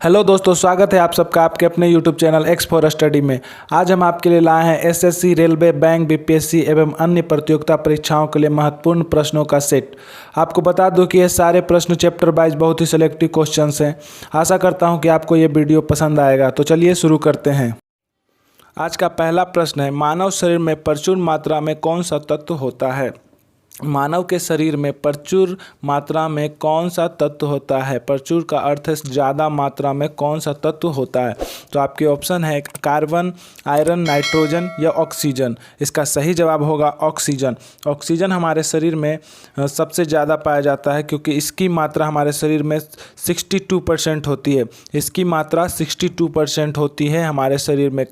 Hello दोस्तों, स्वागत है आप सबका आपके अपने YouTube channel x for study में। आज हम आपके लिए लाए हैं एसएससी, रेलवे, बैंक, बीपीएससी एवं अन्य प्रतियोगिता परीक्षाओं के लिए महत्वपूर्ण प्रश्नों का सेट। आपको बता दूं कि ये सारे प्रश्न चैप्टर वाइज बहुत ही सिलेक्टिव क्वेश्चंस हैं। आशा करता हूं कि आपको ये वीडियो पसंद आएगा। तो चलिए शुरू करते हैं। आज का पहला प्रश्न है, मानव शरीर में प्रचुर मात्रा में कौन सा तत्व होता है? मानव के शरीर में प्रचुर मात्रा में कौन सा तत्व होता है? प्रचुर का अर्थ है ज़्यादा मात्रा में कौन सा तत्व होता है? तो आपके ऑप्शन है कार्बन, आयरन, नाइट्रोजन या ऑक्सीजन। इसका सही जवाब होगा ऑक्सीजन। ऑक्सीजन हमारे शरीर में सबसे ज़्यादा पाया जाता है क्योंकि इसकी मात्रा हमारे शरीर में 62% होती है। इसकी मात्रा 62% होती है हमारे शरीर में।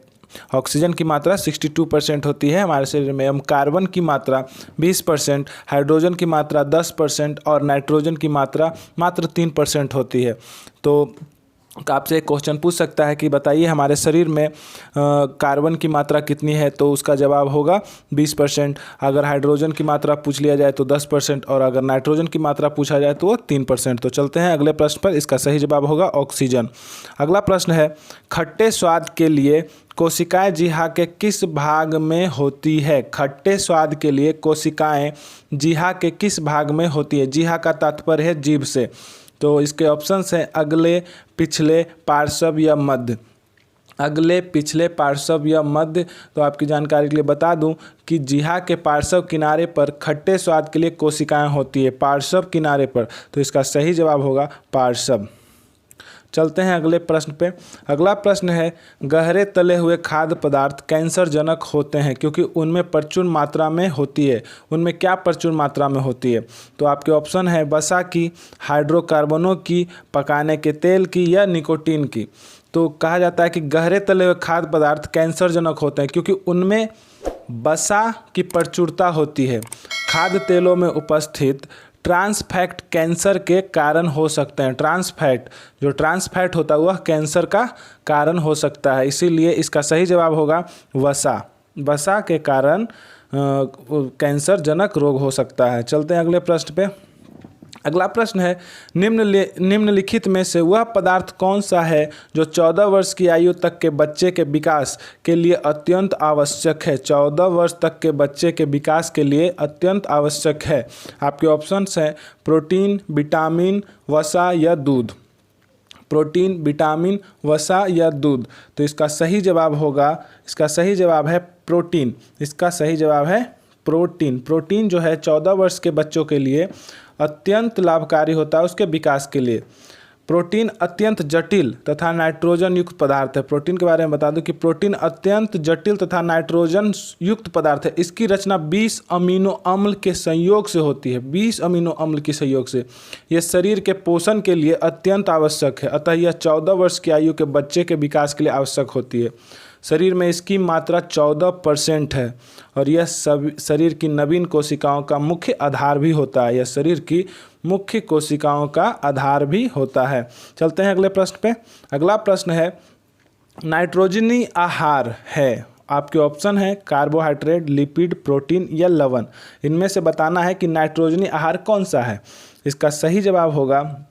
ऑक्सीजन की मात्रा 62% होती है हमारे शरीर में। कार्बन की मात्रा 20%, हाइड्रोजन की मात्रा 10% और नाइट्रोजन की मात्रा मात्र 3% होती है। तो आपसे एक क्वेश्चन पूछ सकता है कि बताइए हमारे शरीर में कार्बन की मात्रा कितनी है, तो उसका जवाब होगा 20%। अगर हाइड्रोजन की मात्रा पूछ लिया जाए तो 10% और अगर नाइट्रोजन की मात्रा पूछा जाए तो वो 3%। तो चलते हैं अगले प्रश्न पर। इसका सही जवाब होगा ऑक्सीजन। अगला प्रश्न है, खट्टे स्वाद के लिए कोशिकाएं जिह्वा के किस भाग में होती है? खट्टे स्वाद के लिए कोशिकाएं जिह्वा के किस भाग में होती है? जिह्वा का तात्पर्य है जीभ से। तो इसके ऑप्शंस हैं अगले, पिछले, पार्श्व या मध्य। अगले, पिछले, पार्श्व या मध्य। तो आपकी जानकारी के लिए बता दूं कि जिह्वा के पार्श्व किनारे पर खट्टे स्वाद के लिए कोशिकाएं होती है, पार्श्व किनारे पर। तो इसका सही जवाब होगा पार्श्व। चलते हैं अगले प्रश्न पे। अगला प्रश्न है, गहरे तले हुए खाद्य पदार्थ कैंसरजनक होते हैं क्योंकि उनमें प्रचुर मात्रा में होती है। उनमें क्या प्रचुर मात्रा में होती है? तो आपके ऑप्शन है वसा की, हाइड्रोकार्बनों की, पकाने के तेल की या निकोटीन की। तो कहा जाता है कि गहरे तले हुए खाद्य पदार्थ कैंसरजनक होते हैं क्योंकि उनमें वसा की प्रचुरता होती है। खाद्य तेलों में उपस्थित ट्रांस फैट कैंसर के कारण हो सकते हैं। ट्रांस फैट, जो ट्रांस फैट होता है वह कैंसर का कारण हो सकता है। इसीलिए इसका सही जवाब होगा वसा। वसा के कारण कैंसरजनक रोग हो सकता है। चलते हैं अगले प्रश्न पे। अगला प्रश्न है, निम्नलिखित में से वह पदार्थ कौन सा है जो 14 वर्ष की आयु तक के बच्चे के विकास के लिए अत्यंत आवश्यक है? 14 वर्ष तक के बच्चे के विकास के लिए अत्यंत आवश्यक है। आपके ऑप्शंस हैं प्रोटीन, विटामिन, वसा या दूध। प्रोटीन, विटामिन, वसा या दूध। तो इसका सही जवाब होगा, इसका सही जवाब है प्रोटीन। इसका सही जवाब है प्रोटीन। प्रोटीन जो है 14 वर्ष के बच्चों के लिए अत्यंत लाभकारी होता है उसके विकास के लिए। प्रोटीन अत्यंत जटिल तथा नाइट्रोजन युक्त पदार्थ है। प्रोटीन के बारे में बता दूं कि प्रोटीन अत्यंत जटिल तथा नाइट्रोजन युक्त पदार्थ है। इसकी रचना 20 अमीनो अम्ल के संयोग से होती है। 20 अमीनो अम्ल के संयोग से। यह शरीर के पोषण के लिए अत्यंत आवश्यक है। अतः यह 14 वर्ष की आयु के बच्चे के विकास के लिए आवश्यक होती है। शरीर में इसकी मात्रा 14% है और यह सभी शरीर की नवीन कोशिकाओं का मुख्य आधार भी होता है। यह शरीर की मुख्य कोशिकाओं का आधार भी होता है। चलते हैं अगले प्रश्न पे। अगला प्रश्न है, नाइट्रोजनी आहार है। आपके ऑप्शन है कार्बोहाइड्रेट, लिपिड, प्रोटीन या लवण। इनमें से बताना है कि नाइट्रोजनी आहार कौन सा है। इसका सही जवाब होगा,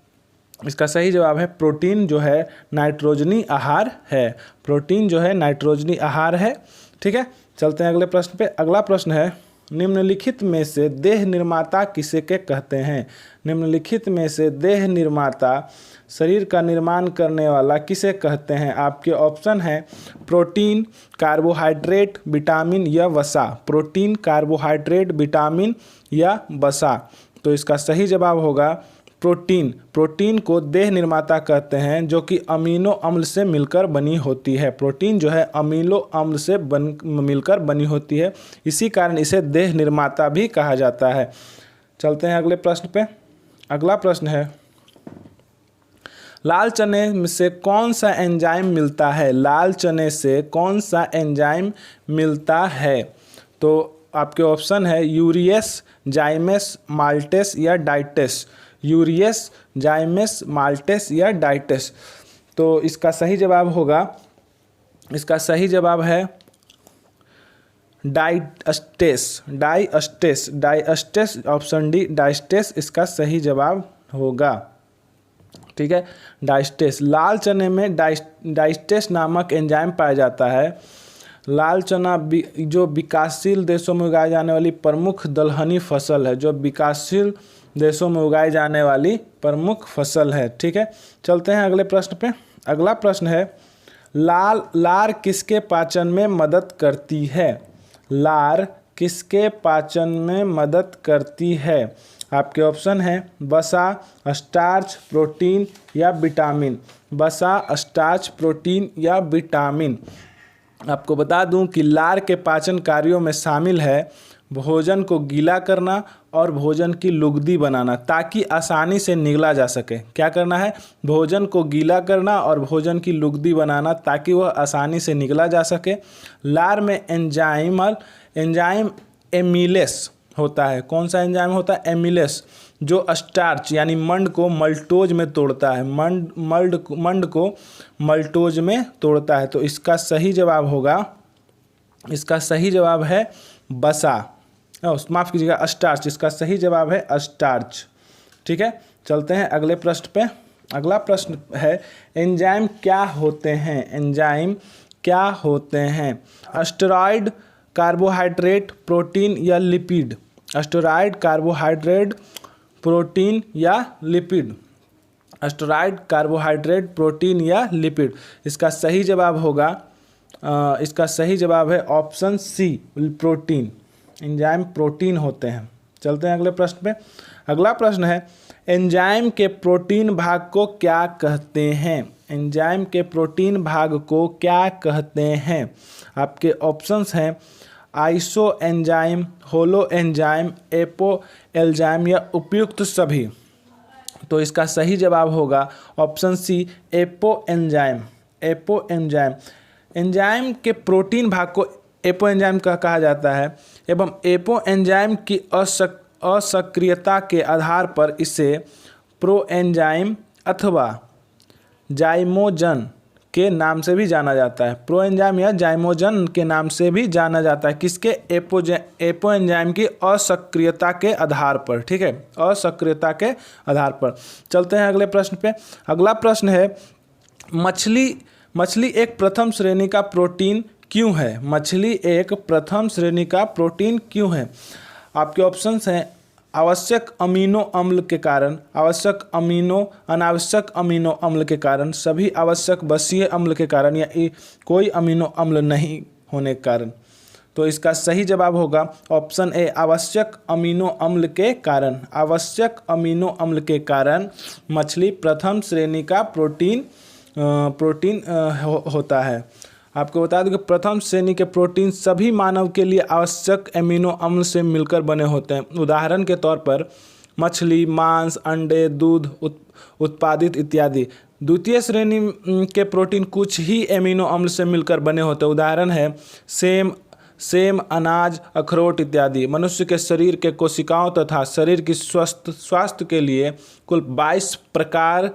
इसका सही जवाब है प्रोटीन जो है नाइट्रोजनी आहार है। प्रोटीन जो है नाइट्रोजनी आहार है। ठीक है, चलते हैं अगले प्रश्न पे। अगला प्रश्न है, निम्नलिखित में से देह निर्माता किसे के कहते हैं? निम्नलिखित में से देह निर्माता, शरीर का निर्माण करने वाला किसे कहते हैं? आपके ऑप्शन है प्रोटीन, कार्बोहाइड्रेट, विटामिन या वसा। प्रोटीन, कार्बोहाइड्रेट, विटामिन या वसा। तो इसका सही जवाब होगा प्रोटीन। प्रोटीन को देह निर्माता कहते हैं जो कि अमीनो अम्ल से मिलकर बनी होती है। प्रोटीन जो है अमीनो अम्ल से मिलकर बनी होती है, इसी कारण इसे देह निर्माता भी कहा जाता है। चलते हैं अगले प्रश्न पे। अगला प्रश्न है, लाल चने से कौन सा एंजाइम मिलता है? लाल चने से कौन सा एंजाइम मिलता है? तो आपके ऑप्शन है यूरियस, जाइमेस, माल्टेस या डाइटेस। यूरियस, जाइमेस, माल्टेस या डाइटेस। तो इसका सही जवाब होगा, इसका सही जवाब है डाइस्टेस। डाइस्टेस, डाइस्टेस, ऑप्शन डी डाइस्टेस इसका सही जवाब होगा। ठीक है। डाइस्टेस, लाल चने में डाइस्टेस नामक एंजाइम पाया जाता है। लाल चना जो विकासशील देशों में उगाई जाने वाली प्रमुख दलहनी फसल है, जो विकासशील देशों में उगाई जाने वाली प्रमुख फसल है। ठीक है, चलते हैं अगले प्रश्न पे। अगला प्रश्न है, लार किसके पाचन में मदद करती है? लार किसके पाचन में मदद करती है? आपके ऑप्शन हैं वसा, स्टार्च, प्रोटीन या विटामिन। वसा, स्टार्च, प्रोटीन या विटामिन। आपको बता दूं कि लार के पाचन कार्यों में शामिल है भोजन को गीला करना और भोजन की लुगदी बनाना, ताकि आसानी से निगला जा सके। क्या करना है? भोजन को गीला करना और भोजन की लुगदी बनाना, ताकि वह आसानी से निगला जा सके। लार में एंजाइम एमिलेस होता है। कौन सा एंजाइम होता है? एमिलेस, जो स्टार्च यानी मंड को मल्टोज में तोड़ता है। मंड को मल्टोज में तोड़ता है। तो इसका सही जवाब होगा, इसका सही जवाब है वसा, माफ़ कीजिएगा स्टार्च। इसका सही जवाब है स्टार्च। ठीक है, चलते हैं अगले प्रश्न पे। अगला प्रश्न है, एंजाइम क्या होते हैं? एंजाइम क्या होते हैं? स्टेरॉयड, कार्बोहाइड्रेट, प्रोटीन या लिपिड? स्टेरॉयड, कार्बोहाइड्रेट, प्रोटीन या लिपिड? स्टेरॉयड, कार्बोहाइड्रेट, प्रोटीन या लिपिड? इसका सही जवाब होगा, इसका सही जवाब है option C, protein. Enzyme protein होते हैं। चलते हैं अगले प्रश्न पे। अगला प्रश्न है, एंजाइम के प्रोटीन भाग को क्या कहते हैं? एंजाइम के प्रोटीन भाग को क्या कहते हैं? आपके ऑप्शंस हैं iso enzyme, holo enzyme, apo enzyme या उपयुक्त सभी। तो इसका सही जवाब होगा option C, apo enzyme. Apo enzyme, enzyme के प्रोटीन भाग को एपो एंजाइम कहा जाता है एवं एपो एंजाइम की असक्रियता के आधार पर इसे प्रो एंजाइम अथवा जाइमोजन के नाम से भी जाना जाता है। प्रो एंजाइम या जाइमोजन के नाम से भी जाना जाता है। किसके? एपो एंजाइम की असक्रियता के आधार पर। ठीक है, असक्रियता के आधार पर। चलते हैं अगले प्रश्न पे। अगला प्रश्न है, मछली एक प्रथम श्रेणी का प्रोटीन क्यों है? मछली एक प्रथम श्रेणी का प्रोटीन क्यों है? आपके ऑप्शंस हैं आवश्यक अमीनो अम्ल के कारण, अनावश्यक अमीनो अम्ल के कारण, सभी आवश्यक बसीय अम्ल के कारण या कोई अमीनो अम्ल नहीं होने के कारण। तो इसका सही जवाब होगा ऑप्शन ए, आवश्यक अमीनो अम्ल के कारण। आवश्यक अमीनो अम्ल के कारण मछली प्रथम श्रेणी का प्रोटीन होता है। आपको बता दूं कि प्रथम श्रेणी के प्रोटीन सभी मानव के लिए आवश्यक एमिनो अम्ल से मिलकर बने होते हैं। उदाहरण के तौर पर मछली, मांस, अंडे, दूध उत्पादित इत्यादि। द्वितीय श्रेणी के प्रोटीन कुछ ही एमिनो अम्ल से मिलकर बने होते हैं। उदाहरण है सेम, अनाज, अखरोट इत्यादि। मनुष्य के शरीर के कोशिकाओं तथा शरीर की स्वास्थ्य के लिए कुल 22 प्रकार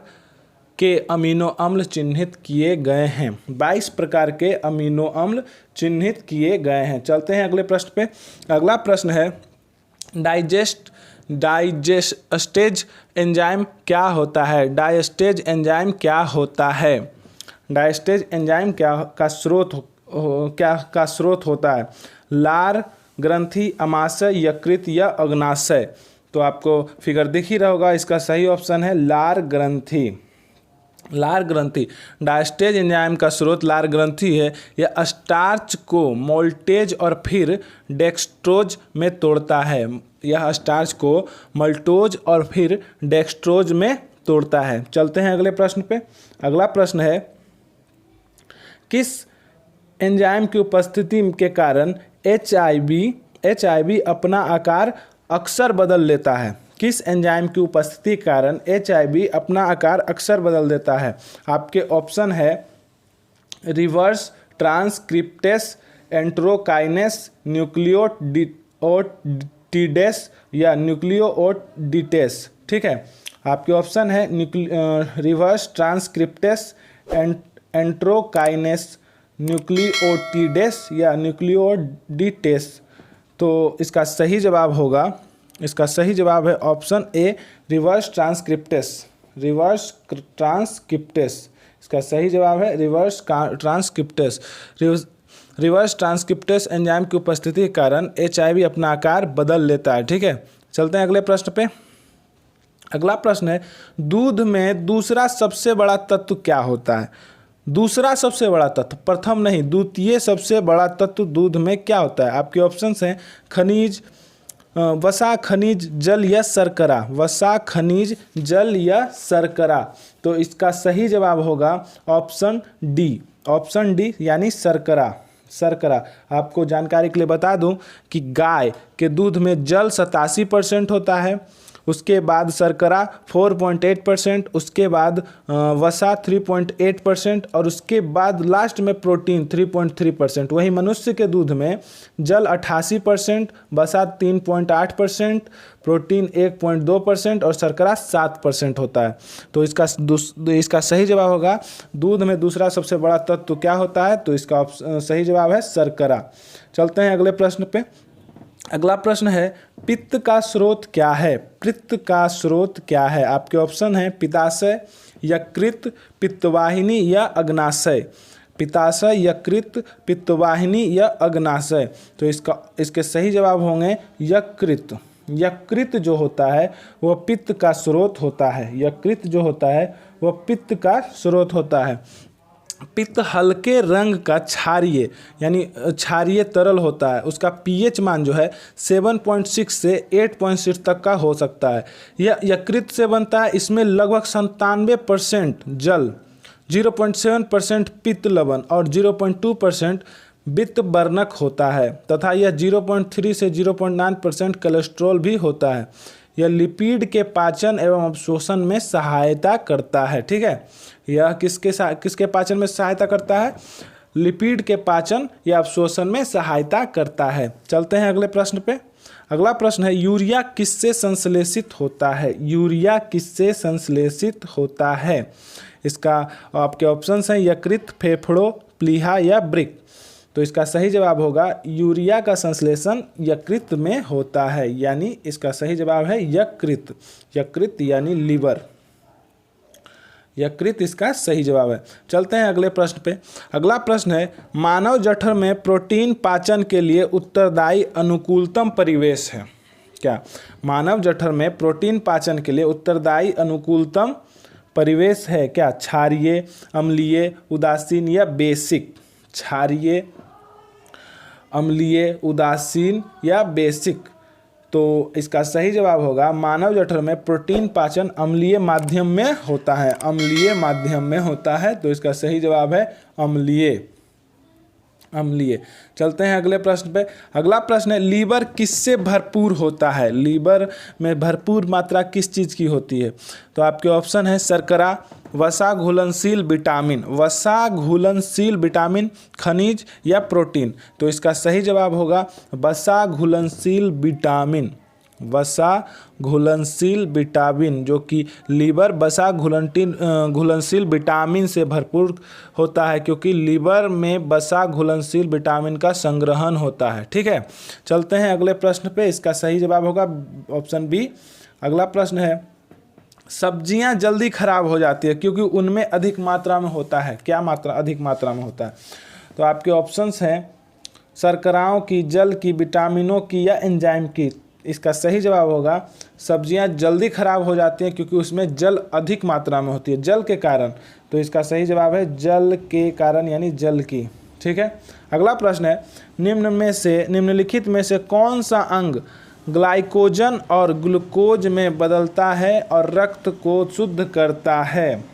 के अमीनो अम्ल चिन्हित किए गए हैं। 22 प्रकार के अमीनो अम्ल चिन्हित किए गए हैं। चलते हैं अगले प्रश्न पे। अगला प्रश्न है, डाइजेस्टेज एंजाइम क्या होता है? डाइजेस्टेज एंजाइम क्या होता है? डाइजेस्टेज एंजाइम का स्रोत होता है? लार ग्रंथि, अमाशय, यकृत या अग्नाशय? तो आपको फिगर दिख ही रहा होगा, इसका सही ऑप्शन है लार ग्रंथि। लार ग्रंथि, डाइजेस्टेज एंजाइम का स्रोत लार ग्रंथि है। यह स्टार्च को मोल्टेज और फिर डेक्सट्रोज में तोड़ता है। यह स्टार्च को मल्टोज और फिर डेक्सट्रोज में तोड़ता है। चलते हैं अगले प्रश्न पे। अगला प्रश्न है, किस एंजाइम की उपस्थिति के कारण HIV अपना आकार अक्सर बदल लेता है? किस एंजाइम की उपस्थिति के कारण HIV अपना आकार अक्सर बदल देता है? आपके ऑप्शन है रिवर्स ट्रांसक्रिप्टेस, एंट्रोकाइनेस, न्यूक्लियोटिडेस या न्यूक्लियोटिडेस। ठीक है, आपके ऑप्शन है रिवर्स ट्रांसक्रिप्टेस, एंट्रोकाइनेस, न्यूक्लियोटिडेस या न्यूक्लियोटिडेस। तो इसका सही जवाब होगा, इसका सही जवाब है option A, reverse transcriptase. Reverse transcriptase. इसका सही जवाब है reverse transcriptase. Reverse transcriptase enzyme की उपस्थिति के कारण HIV अपना आकार बदल लेता है। ठीक है, चलते हैं अगले प्रश्न पे। अगला प्रश्न है, दूध में दूसरा सबसे बड़ा तत्व क्या होता है? दूसरा सबसे बड़ा तत्व, प्रथम नहीं, द्वितीय सबसे बड़ा तत्व दूध में क्या होता है? आपके ऑप्शंस हैं खनिज, वसा, खनिज, जल या शर्करा। वसा, खनिज, जल या शर्करा। तो इसका सही जवाब होगा ऑप्शन डी। ऑप्शन डी यानी शर्करा। शर्करा। आपको जानकारी के लिए बता दूं कि गाय के दूध में जल 87% होता है, उसके बाद शर्करा 4.8%, उसके बाद वसा 3.8% और उसके बाद लास्ट में प्रोटीन 3.3%। वहीं मनुष्य के दूध में जल 88%, वसा 3.8%, प्रोटीन 1.2% और शर्करा 7% होता है। तो इसका सही जवाब होगा दूध में दूसरा सबसे बड़ा तत्व क्या होता है? तो इसका सही जवाब है शर्करा। चलते हैं अगले प्रश्न पे। अगला प्रश्न है, पित्त का स्रोत क्या है? पित्त का स्रोत क्या है? आपके ऑप्शन हैं पित्ताशय, यकृत, पित्तवाहिनी या अग्नाशय। पित्ताशय, यकृत, पित्तवाहिनी या अग्नाशय। तो इसके सही जवाब होंगे यकृत। यकृत जो होता है वह पित्त का स्रोत होता है। यकृत जो होता है वह पित्त का स्रोत होता है। पित्त हल्के रंग का क्षारीय यानी क्षारीय तरल होता है। उसका pH मान जो है 7.6 से 8.6 तक का हो सकता है। यह यकृत से बनता है। इसमें लगभग 97% जल, 0.7% पित्त लवण और 0.2% वित्त वर्णक होता है तथा यह 0.3 से 0.9% कोलेस्ट्रॉल भी होता है। यह लिपिड के पाचन एवं अवशोषण में सहायता करता है। ठीक है, यह किसके पाचन में सहायता करता है? लिपिड के पाचन या अवशोषण में सहायता करता है। चलते हैं अगले प्रश्न पे। अगला प्रश्न है, यूरिया किससे संश्लेषित होता है? यूरिया किससे संश्लेषित होता है? इसका आपके ऑप्शंस हैं यकृत, फेफड़ों, प्लीहा या वृक्क। तो इसका सही जवाब होगा यूरिया का संश्लेषण यकृत में होता है, यानी इसका सही जवाब है यकृत। यकृत यानी लीवर। यकृत इसका सही जवाब है। चलते हैं अगले प्रश्न पे। अगला प्रश्न है, मानव जठर में प्रोटीन पाचन के लिए उत्तरदायी अनुकूलतम परिवेश है क्या? मानव जठर में प्रोटीन पाचन के लिए उत्तरदायी अनुकूलतम परिवेश है क्या? क्षारीय, अम्लीय, उदासीन या बेसिक। क्षारीय, अम्लीय, उदासीन या बेसिक। तो इसका सही जवाब होगा मानव जठर में प्रोटीन पाचन अम्लीय माध्यम में होता है। अम्लीय माध्यम में होता है, तो इसका सही जवाब है अम्लीय। अम्लीय। चलते हैं अगले प्रश्न पे। अगला प्रश्न है, लीवर किससे भरपूर होता है? लीवर में भरपूर मात्रा किस चीज़ की होती है? तो आपके ऑप्शन है शर्करा, वसा घुलनशील विटामिन। वसा घुलनशील विटामिन, खनिज या प्रोटीन। तो इसका सही जवाब होगा वसा घुलनशील विटामिन। वसा घुलनशील विटामिन, जो कि लीवर वसा घुलनशील विटामिन से भरपूर होता है, क्योंकि लीवर में वसा घुलनशील विटामिन का संग्रहण होता है। ठीक है, चलते हैं अगले प्रश्न पे। इसका सही जवाब होगा ऑप्शन बी। अगला प्रश्न है, सब्जियां जल्दी खराब हो जाती है क्योंकि उनमें अधिक मात्रा में होता है। क्या मात्रा? अधिक मात्रा में होता है। तो आपके ऑप्शंस हैं शर्कराओं की, जल की, विटामिनों की या एंजाइम की। इसका सही जवाब होगा सब्जियां जल्दी खराब हो जाती हैं क्योंकि उसमें जल अधिक मात्रा में होती है, जल के कारण। तो इसका सही जवाब है जल के कारण, यानी जल की। ठीक है, अगला प्रश्न है, निम्नलिखित में से कौन सा अंग ग्लाइकोजन और ग्लूकोज में बदलता है और रक्त को शुद्ध करता है?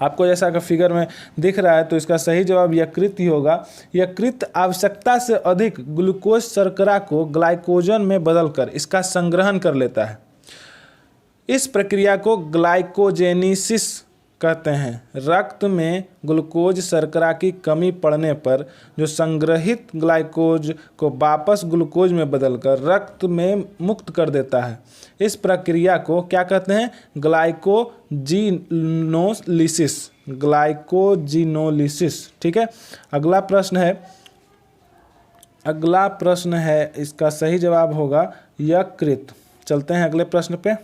आपको जैसा कि फिगर में दिख रहा है, तो इसका सही जवाब यकृत ही होगा। यकृत आवश्यकता से अधिक ग्लूकोज शर्करा को ग्लाइकोजन में बदलकर इसका संग्रहण कर लेता है। इस प्रक्रिया को ग्लाइकोजेनेसिस कहते हैं। रक्त में ग्लूकोज शर्करा की कमी पड़ने पर जो संग्रहित ग्लाइकोज को वापस ग्लूकोज में बदलकर रक्त में मुक्त कर देता है। इस प्रक्रिया को क्या कहते हैं? ग्लाइकोजिनोलिसिस। ग्लाइकोजिनोलिसिस। ठीक है, अगला प्रश्न है इसका सही जवाब होगा यकृत। चलते हैं अगले प्रश्न पे।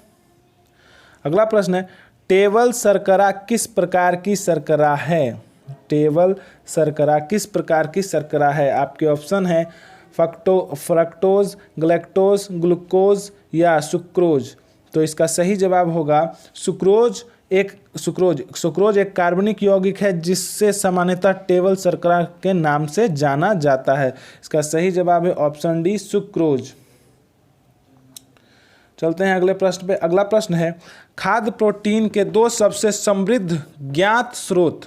अगला प्रश्न है, टेबल शर्करा किस प्रकार की शर्करा है? टेबल शर्करा किस प्रकार की शर्करा है? आपके ऑप्शन है फ्रक्टोज, ग्लैक्टोज, ग्लूकोज या सुक्रोज। तो इसका सही जवाब होगा सुक्रोज। सुक्रोज एक कार्बनिक यौगिक है जिससे सामान्यतः टेबल शर्करा के नाम से जाना जाता है। इसका सही जवाब है ऑप्शन डी, सुक्रोज। चलते हैं अगले प्रश्न पे। अगला प्रश्न है, खाद्य प्रोटीन के दो सबसे समृद्ध ज्ञात स्रोत।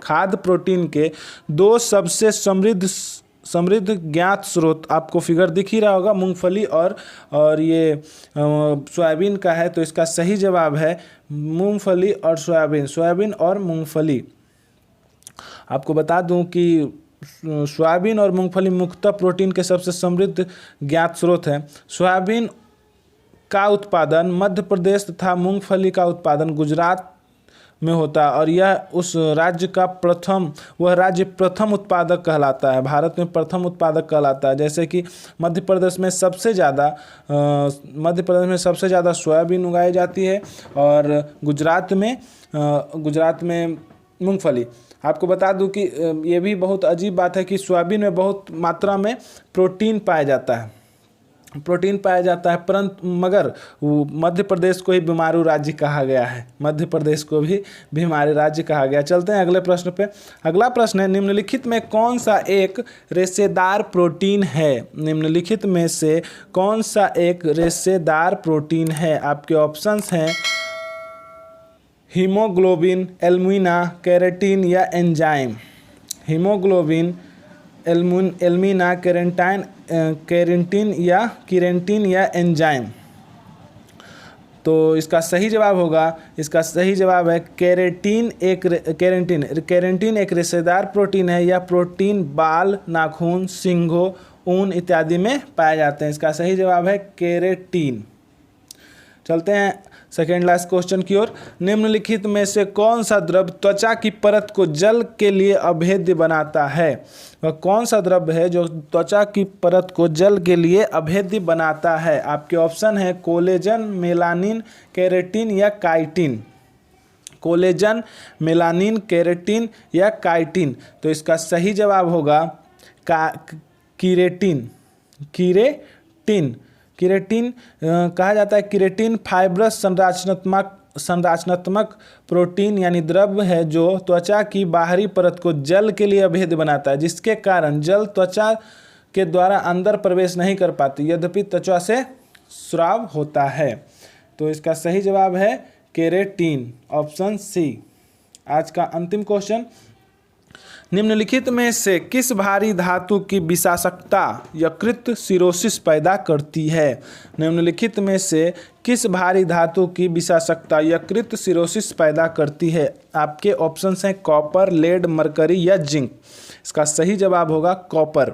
खाद्य प्रोटीन के दो सबसे समृद्ध ज्ञात स्रोत, आपको फिगर दिख ही रहा होगा, मूंगफली और ये सोयाबीन का है। तो इसका सही जवाब है मूंगफली और सोयाबीन, सोयाबीन और मूंगफली। आपको बता दूं कि सोयाबीन और मूंगफली मुख्यतः प्रोटीन के सबसे समृद्ध ज्ञात स्रोत हैं। सोयाबीन का उत्पादन मध्य प्रदेश तथा मूंगफली का उत्पादन गुजरात में होता है और यह उस राज्य का प्रथम उत्पादक कहलाता है, भारत में प्रथम उत्पादक कहलाता है। जैसे कि मध्य प्रदेश में सबसे ज़्यादा सोयाबीन उगाई जाती है और गुजरात में मूंगफली। आपको बता दूं कि ये भी बहुत अजीब बात है कि सोयाबीन में बहुत मात्रा में प्रोटीन पाया जाता है, परंतु मगर मध्य प्रदेश को ही बीमारू राज्य कहा गया है, मध्य प्रदेश को भी बीमारू राज्य कहा गया। चलते हैं अगले प्रश्न पे। अगला प्रश्न है, निम्नलिखित में कौन सा एक रेशेदार प्रोटीन है? निम्नलिखित में से कौन सा एक रेशेदार प्रोटीन है? आपके ऑप्शंस हैं हीमोग्लोबिन, एल्बुमिना, केराटिन या एंजाइम। हीमोग्लोबिन, एल्बुमिना, केराटिन या एंजाइम। तो इसका सही जवाब है केराटिन एक रेशेदार प्रोटीन है। यह प्रोटीन बाल, नाखून, सींगों, ऊन इत्यादि में पाए जाते हैं। इसका सही जवाब है केराटिन। चलते हैं सेकेंड लास्ट क्वेश्चन की ओर। निम्नलिखित में से कौन सा द्रव त्वचा की परत को जल के लिए अभेद्य बनाता है? वह कौन सा द्रव है जो त्वचा की परत को जल के लिए अभेद्य बनाता है? आपके ऑप्शन है कोलेजन, मेलानिन, केराटिन या काइटिन। कोलेजन, मेलानिन, केराटिन या काइटिन। तो इसका सही जवाब होगा केराटिन। केराटिन कहा जाता है, केराटिन फाइब्रस संरचनात्मक प्रोटीन यानी द्रव है जो त्वचा की बाहरी परत को जल के लिए अभेद्य बनाता है, जिसके कारण जल त्वचा के द्वारा अंदर प्रवेश नहीं कर पाती, यद्यपि त्वचा से स्राव होता है। तो इसका सही जवाब है केराटिन, ऑप्शन सी। आज का अंतिम क्वेश्चन, निम्नलिखित में से किस भारी धातु की विषाक्तता यकृत सिरोसिस पैदा करती है? निम्नलिखित में से किस भारी धातु की विषाक्तता यकृत सिरोसिस पैदा करती है? आपके ऑप्शंस हैं कॉपर, लेड, मरकरी या जिंक। इसका सही जवाब होगा कॉपर।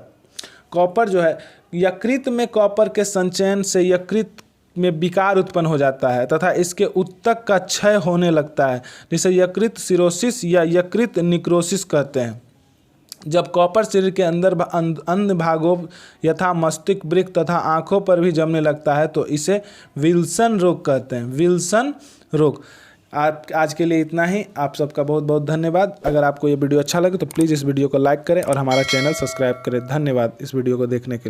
कॉपर जो है, यकृत में कॉपर के संचयन से यकृत में विकार उत्पन्न हो जाता है तथा इसके उत्तक का क्षय होने लगता है, जिसे यकृत सिरोसिस या यकृत निक्रोसिस कहते हैं। जब कॉपर शरीर के अंदर अन्य भागों यथा मस्तिष्क, वृक्क तथा आँखों पर भी जमने लगता है तो इसे विल्सन रोग कहते हैं, विल्सन रोग। आज के लिए इतना ही। आप सबका बहुत बहुत धन्यवाद। अगर आपको ये वीडियो अच्छा लगे तो प्लीज़ इस वीडियो को लाइक करें और हमारा चैनल सब्सक्राइब करें। धन्यवाद इस वीडियो को देखने के लिए।